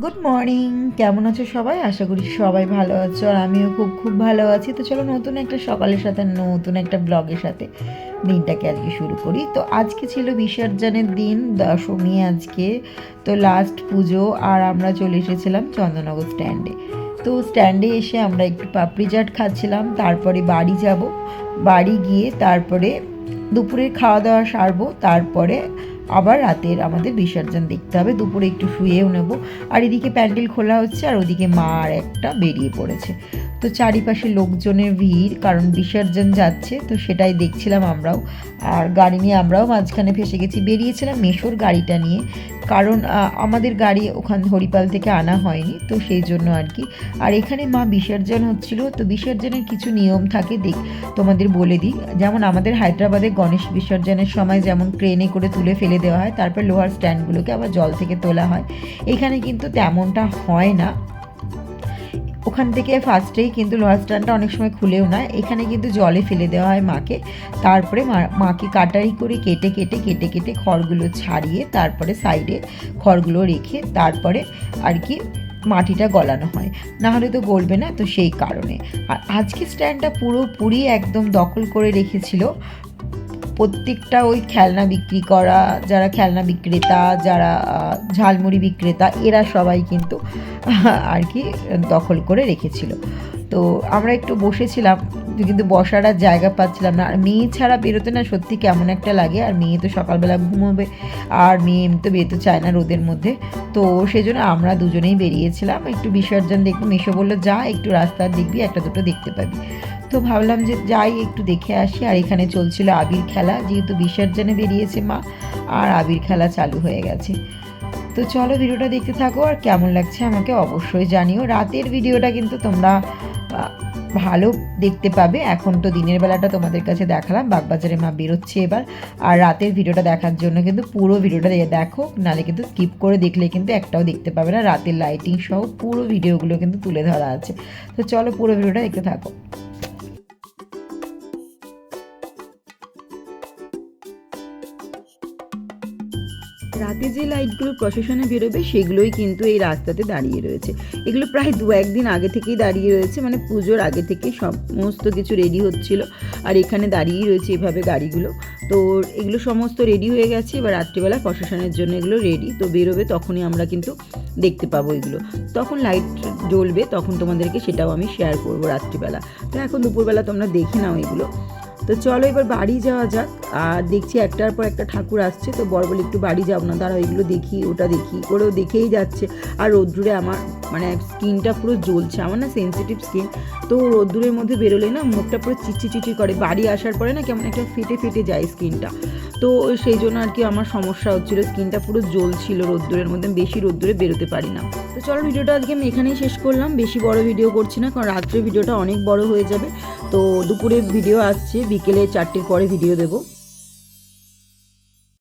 Good morning. কেমন আছো সবাই? আশা করি সবাই ভালো আছো, আর আমিও খুব খুব ভালো আছি। তো চলো নতুন একটা সকালের সাথে নতুন একটা ব্লগের সাথে দিনটাকে আজকে শুরু করি। তো আজকে ছিল বিসর্জনের দিন, দশমী আজকে। তো লাস্ট পুজো, আর আমরা চলে এসেছিলাম চন্দননগর স্ট্যান্ডে। তো স্ট্যান্ডে এসে আমরা একটু পাপড়ি চাট খাচ্ছিলাম, তারপরে বাড়ি যাব। বাড়ি গিয়ে তারপরে দুপুরের খাওয়া দাওয়া সারবো, তারপরে আবার রাতের আমাদের বিসর্জন দেখতে হবে। দুপুরে একটু শুয়েও নেব। আর এদিকে প্যান্ডেল খোলা হচ্ছে, আর ওদিকে মা আর একটা বেরিয়ে পড়েছে। তো চারিপাশে লোকজনের ভিড়, কারণ বিসর্জন যাচ্ছে, তো সেটাই দেখছিলাম আমরাও। আর গাড়ি নিয়ে আমরাও মাঝখানে ফেসে গেছি। বেরিয়েছিলাম মেশোর গাড়িটা নিয়ে, কারণ আমাদের গাড়ি ওখান হরিপাল থেকে আনা হয়নি, তো সেই জন্য আর কি। আর এখানে মা বিসর্জন হচ্ছিল, তো বিসর্জনের কিছু নিয়ম থাকে, তোমাদের বলে দিই। যেমন আমাদের হায়দ্রাবাদে গণেশ বিসর্জনের সময় যেমন ক্রেনে করে তুলে ফেলে দেওয়া হয়, তারপর লোহার স্ট্যান্ডগুলোকে আবার জল থেকে তোলা হয়। এখানে কিন্তু তেমনটা হয় না। ওখান থেকে ফার্স্টেই কিন্তু লোহার স্ট্যান্ডটা অনেক সময় খুলেও না, এখানে কিন্তু জলে ফেলে দেওয়া হয় মাকে। তারপরে মাকে কাটারি করে কেটে কেটে কেটে কেটে খড়গুলো ছাড়িয়ে তারপরে সাইডে খড়গুলো রেখে তারপরে আর কি মাটিটা গলানো হয়, না হলে তো গলবে না, তো সেই কারণে। আর আজকে স্ট্যান্ডটা পুরোপুরি একদম দখল করে রেখেছিল প্রত্যেকটা ওই খেলনা বিক্রি করা, যারা খেলনা বিক্রেতা, যারা ঝালমুড়ি বিক্রেতা, এরা সবাই কিন্তু আর কি দখল করে রেখেছিল। তো আমরা একটু বসেছিলাম, কিন্তু বসার আর জায়গা পাচ্ছিলাম না। আর মেয়ে ছাড়া বেরোতে না সত্যি কেমন একটা লাগে। আর মেয়ে তো সকালবেলা ঘুমোবে, আর মেয়ে এমনি তো বেরোতে চায় না রোদের মধ্যে। তো সেই জন্য আমরা দুজনেই বেরিয়েছিলাম একটু বিসর্জন দেখবো। মেশো বললো যা একটু রাস্তার দেখবি, একটা দুটো দেখতে পাবি। তো ভাবলাম যে যাই একটু দেখে আসি। আর এখানে চলছিল আবির খেলা, যেহেতু বিসর্জনে বেরিয়েছে মা, আর আবির খেলা চালু হয়ে গেছে। তো চলো ভিডিওটা দেখতে থাকো, আর কেমন লাগছে আমাকে অবশ্যই জানিও। রাতের ভিডিওটা কিন্তু তোমরা ভালো দেখতে পাবে। এখন তো দিনের বেলাটা তোমাদের কাছে দেখালাম, বাগবাজারে মা বেরোচ্ছে এবার। আর রাতের ভিডিওটা দেখার জন্য কিন্তু পুরো ভিডিওটা দেখো, নাহলে কিন্তু স্কিপ করে দেখলে কিন্তু একটাও দেখতে পাবে না। রাতের লাইটিং সহ পুরো ভিডিওগুলো কিন্তু তুলে ধরা আছে। তো চলো পুরো ভিডিওটা দেখতে থাকো। রাতে যে লাইটগুলো প্রসেশনে বেরোবে সেগুলোই কিন্তু এই রাস্তাতে দাঁড়িয়ে রয়েছে। এগুলো প্রায় 2-1 দিন আগে থেকেই দাঁড়িয়ে রয়েছে, মানে পুজোর আগে থেকে সমস্ত কিছু রেডি হচ্ছিল। আর এখানে দাঁড়িয়েই রয়েছে এভাবে গাড়িগুলো। তো এগুলো সমস্ত রেডি হয়ে গেছে, এবার রাত্রিবেলা প্রসেশনের জন্য এগুলো রেডি। তো বেরোবে তখনই আমরা কিন্তু দেখতে পাবো এগুলো, তখন লাইট জ্বলবে, তখন তোমাদেরকে সেটাও আমি শেয়ার করবো রাত্রিবেলা। তো এখন দুপুরবেলা তোমরা দেখে নাও এগুলো। তো চলো এবার বাড়ি যাওয়া যাক। আর দেখছি একটার পর একটা ঠাকুর আসছে, তো বড় বলে একটু বাড়ি যাবো না, দাঁড়াও এগুলো দেখি ওটা দেখি করেও দেখেই যাচ্ছে। আর রোদ্দুরে আমার মানে স্কিনটা পুরো জ্বলছে, আমার না সেন্সিটিভ স্কিন, তো রোদ্দুরের মধ্যে বেরোলে না মুখটা পুরো চিচি করে, বাড়ি আসার পরে না কেমন একটা ফেটে যায় স্কিনটা। তো সেই জন্য আর কি আমার সমস্যা হচ্ছিলো, স্কিনটা পুরো জ্বলছিল রোদ্দুরের মধ্যে, বেশি রোদ্দুরে বেরোতে পারি না। তো চলো ভিডিওটা আজকে আমি এখানেই শেষ করলাম, বেশি বড় ভিডিও করছি না, কারণ রাত্রে ভিডিওটা অনেক বড় হয়ে যাবে। তো দুপুরে ভিডিও আসছে, বিকেলে 4টের পরে ভিডিও দেবো।